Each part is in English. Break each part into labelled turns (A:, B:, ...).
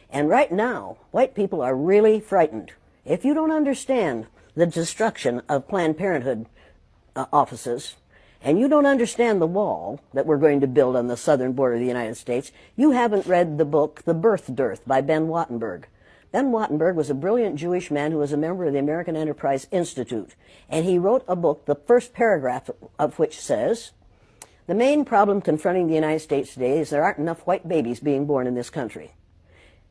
A: And right now, white people are really frightened. If you don't understand the destruction of Planned Parenthood offices, and you don't understand the wall that we're going to build on the southern border of the United States, you haven't read the book The Birth Dearth by Ben Wattenberg. Ben Wattenberg was a brilliant Jewish man who was a member of the American Enterprise Institute, and he wrote a book, the first paragraph of which says, "The main problem confronting the United States today is there aren't enough white babies being born in this country."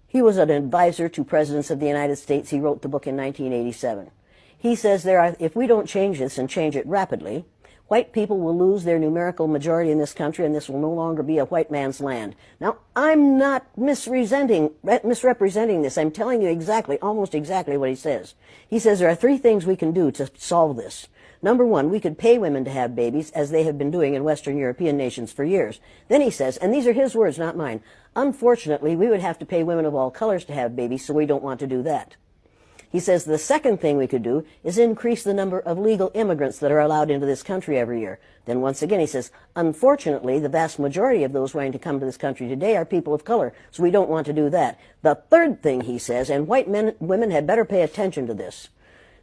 A: He was an advisor to presidents of the United States. He wrote the book in 1987. He says if we don't change this and change it rapidly, white people will lose their numerical majority in this country, and this will no longer be a white man's land. Now, I'm not misrepresenting this. I'm telling you almost exactly what he says. He says there are three things we can do to solve this. Number one, we could pay women to have babies, as they have been doing in Western European nations for years. Then he says, and these are his words, not mine, unfortunately, we would have to pay women of all colors to have babies, so we don't want to do that. He says the second thing we could do is increase the number of legal immigrants that are allowed into this country every year. Then once again he says, unfortunately, the vast majority of those wanting to come to this country today are people of color, so we don't want to do that. The third thing he says, and women had better pay attention to this,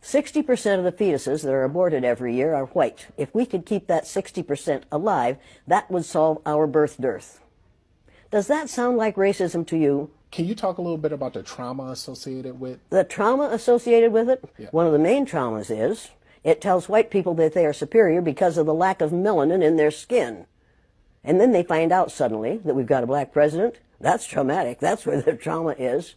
A: 60% of the fetuses that are aborted every year are white. If we could keep that 60% alive, that would solve our birth dearth. Does that sound like racism to you?
B: Can you talk a little bit about the trauma associated with?
A: The trauma associated with it?
B: Yeah.
A: One of the main traumas is it tells white people that they are superior because of the lack of melanin in their skin. And then they find out suddenly that we've got a black president. That's traumatic. That's where the trauma is.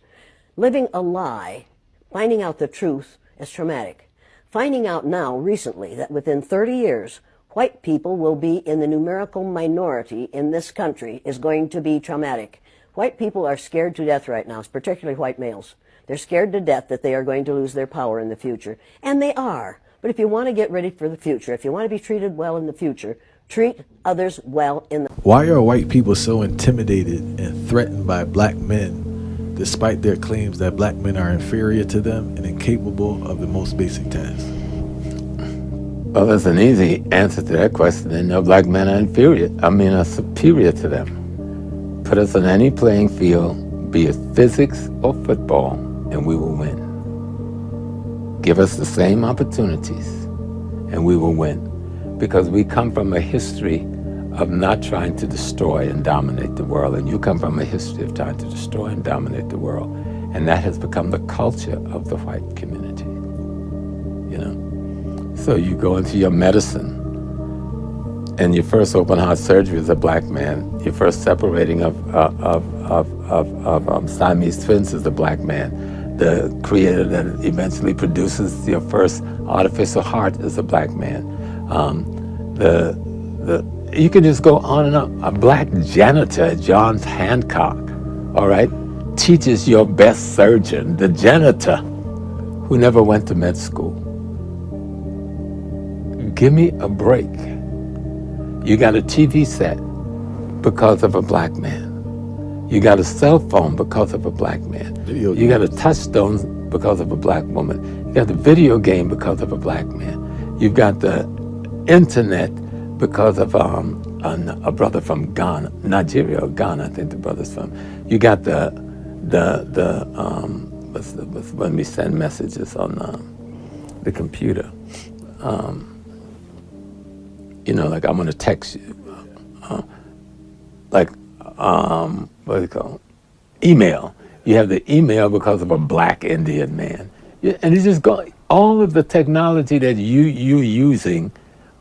A: Living a lie, finding out the truth, is traumatic. Finding out now, recently, that within 30 years, white people will be in the numerical minority in this country is going to be traumatic. White people are scared to death right now, particularly white males. They're scared to death that they are going to lose their power in the future. And they are. But if you want to get ready for the future, if you want to be treated well in the future, treat others well in the...
C: Why are white people so intimidated and threatened by black men, despite their claims that black men are inferior to them and incapable of the most basic tasks?
D: Well, there's an easy answer to that question. They know black men are superior to them. Put us on any playing field, be it physics or football, and we will win. Give us the same opportunities, and we will win. Because we come from a history of not trying to destroy and dominate the world, and you come from a history of trying to destroy and dominate the world. And that has become the culture of the white community, you know? So you go into your medicine, and your first open heart surgery as a black man, your first separating of Siamese twins as a black man, the creator that eventually produces your first artificial heart as a black man. You can just go on and on. A black janitor at Johns Hancock, all right, teaches your best surgeon, the janitor, who never went to med school. Give me a break. You got a TV set because of a black man. You got a cell phone because of a black man. You got a touchstone because of a black woman. You got the video game because of a black man. You've got the internet because of a brother from Ghana, Nigeria or Ghana, I think the brother's from. You got when we send messages on the computer. You know, like I'm gonna text you, what do you call it? Email. You have the email because of a black Indian man. And it's just all of the technology that you using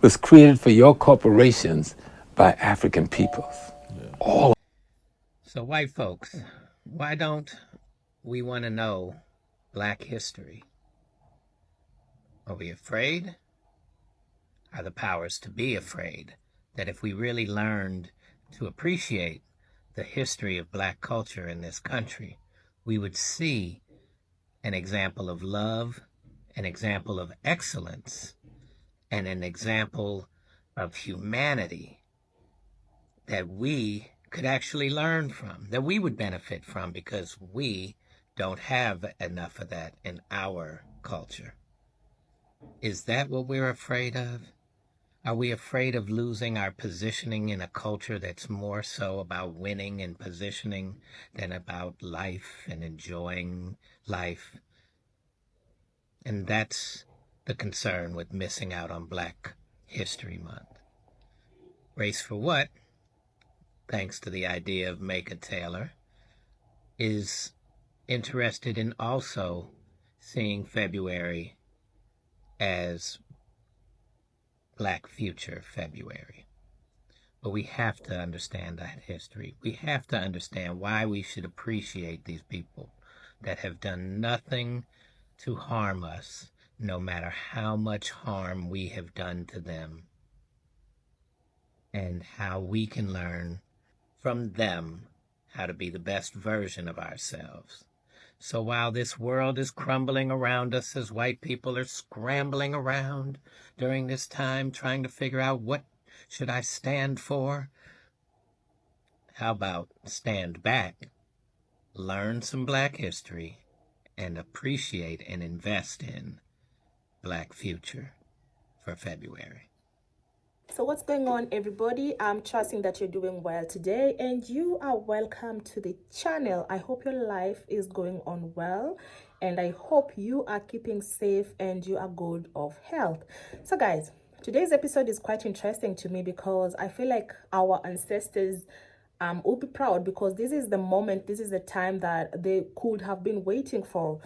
D: was created for your corporations by African peoples. Yeah. All.
E: So white folks, why don't we want to know black history? Are we afraid? Are the powers to be afraid that if we really learned to appreciate the history of black culture in this country, we would see an example of love, an example of excellence, and an example of humanity that we could actually learn from, that we would benefit from, because we don't have enough of that in our culture. Is that what we're afraid of? Are we afraid of losing our positioning in a culture that's more so about winning and positioning than about life and enjoying life? And that's the concern with missing out on Black History Month. Race for What, thanks to the idea of Maka Taylor, is interested in also seeing February as Black Future February. But we have to understand that history. We have to understand why we should appreciate these people that have done nothing to harm us, no matter how much harm we have done to them, and how we can learn from them how to be the best version of ourselves. So while this world is crumbling around us as white people are scrambling around during this time trying to figure out what should I stand for, how about stand back, learn some Black history, and appreciate and invest in Black future for February.
F: So what's going on, everybody? I'm trusting that you're doing well today and you are welcome to the channel. I hope your life is going on well and I hope you are keeping safe and you are good of health. So guys, today's episode is quite interesting to me because I feel like our ancestors will be proud because this is the moment, this is the time that they could have been waiting for.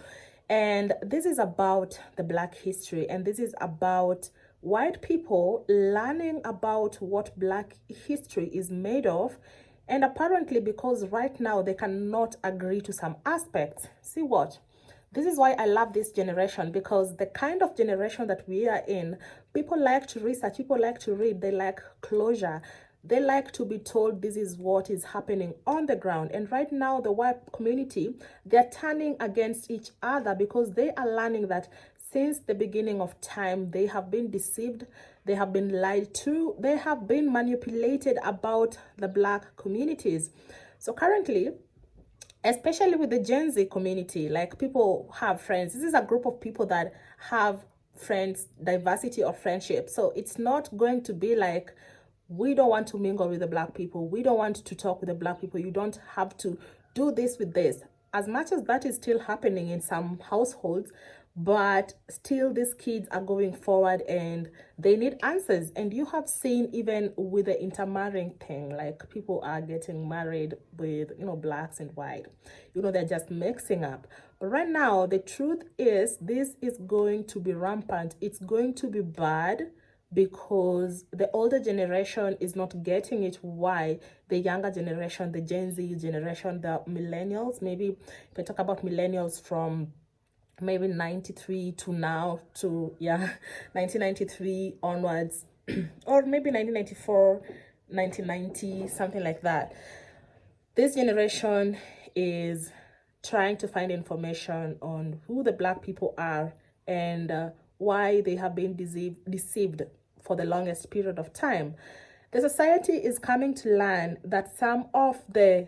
F: And this is about the Black history, and this is about white people learning about what Black history is made of. And apparently, because right now they cannot agree to some aspects. See what? This is why I love this generation, because the kind of generation that we are in, people like to research, people like to read, they like closure. They like to be told this is what is happening on the ground. And right now, the white community, they're turning against each other because they are learning that since the beginning of time, they have been deceived, they have been lied to, they have been manipulated about the Black communities. So currently, especially with the Gen Z community, like people have friends. This is a group of people that have friends, diversity of friendship. So it's not going to be like, we don't want to mingle with the Black people, we don't want to talk with the Black people, you don't have to do this with this. As much as that is still happening in some households, but still these kids are going forward and they need answers. And you have seen even with the intermarrying thing, like people are getting married with, Blacks and white, they're just mixing up. But right now, the truth is this is going to be rampant. It's going to be bad because the older generation is not getting it. Why the younger generation, the Gen Z generation, the millennials, maybe if I talk about millennials from maybe 93 to now to 1993 onwards or maybe 1994, 1990, something like that. This generation is trying to find information on who the Black people are and why they have been deceived for the longest period of time. The society is coming to learn that some of the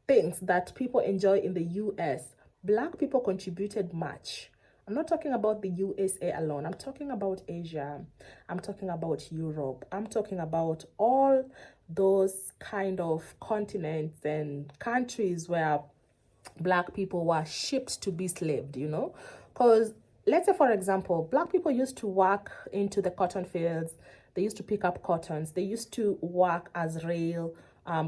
F: things that people enjoy in the US, Black people contributed much. I'm not talking about the USA alone. I'm talking about Asia. I'm talking about Europe. I'm talking about all those kind of continents and countries where Black people were shipped to be slaved, because let's say, for example, Black people used to work into the cotton fields. They used to pick up cottons. They used to work as rail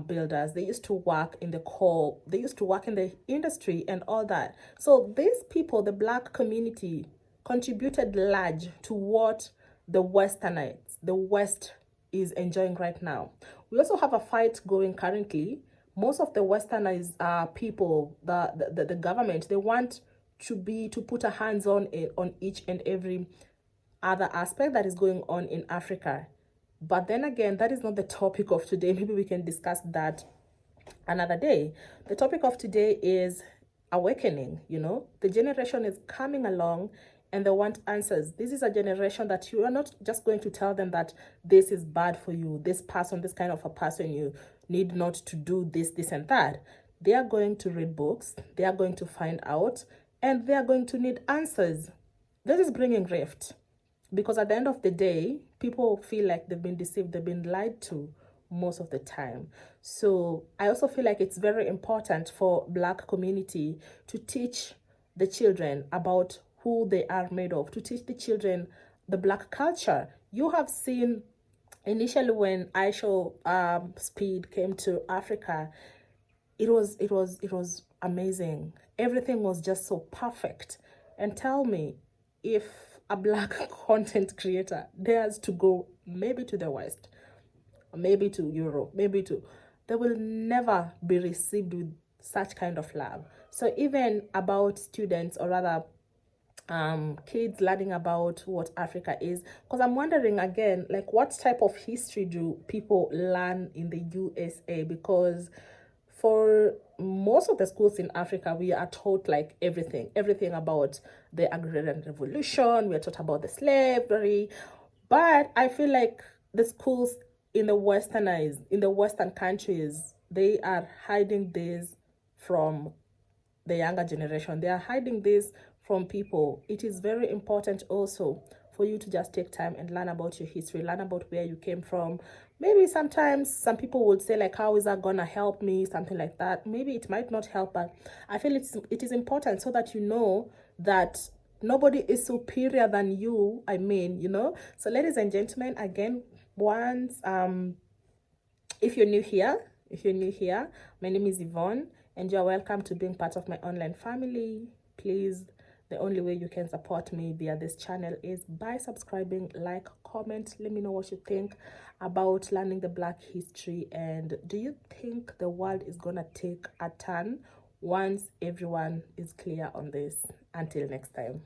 F: builders. They used to work in the coal. They used to work in the industry and all that. So these people, the Black community, contributed large to what the Westernites, the West, is enjoying right now. We also have a fight going currently. Most of the Westernized people, the government, they want to put a hands on each and every other aspect that is going on in Africa. But then again, that is not the topic of today. Maybe we can discuss that another day. The topic of today is awakening. The generation is coming along and they want answers. This is a generation that you are not just going to tell them that this is bad for you, this person, this kind of a person, you need not to do this, this and that. They are going to read books, they are going to find out, and they are going to need answers. This is bringing rift. because at the end of the day, people feel like they've been deceived, they've been lied to most of the time. So I also feel like it's very important for Black community to teach the children about who they are made of, to teach the children the Black culture. You have seen initially when Aisha Speed came to Africa, it was amazing. Everything was just so perfect. And tell me, if a Black content creator dares to go maybe to the West, maybe to Europe, they will never be received with such kind of love. So even about students, or rather kids learning about what Africa is, because I'm wondering again, like, what type of history do people learn in the USA? Because for most of the schools in Africa, we are taught like everything about the agrarian revolution, we are taught about the slavery, but I feel like the schools in the Western countries, they are hiding this from the younger generation. They are hiding this from people. It is very important also for you to just take time and learn about your history, learn about where you came from. Maybe sometimes some people would say like, how is that gonna help me, something like that. Maybe it might not help, but I feel it is important so that you know that nobody is superior than you. So ladies and gentlemen, again, once if you're new here, my name is Yvonne, and you're welcome to being part of my online family. Please, the only way you can support me via this channel is by subscribing, like, comment. Let me know what you think about learning the Black history, and do you think the world is gonna take a turn once everyone is clear on this? Until next time.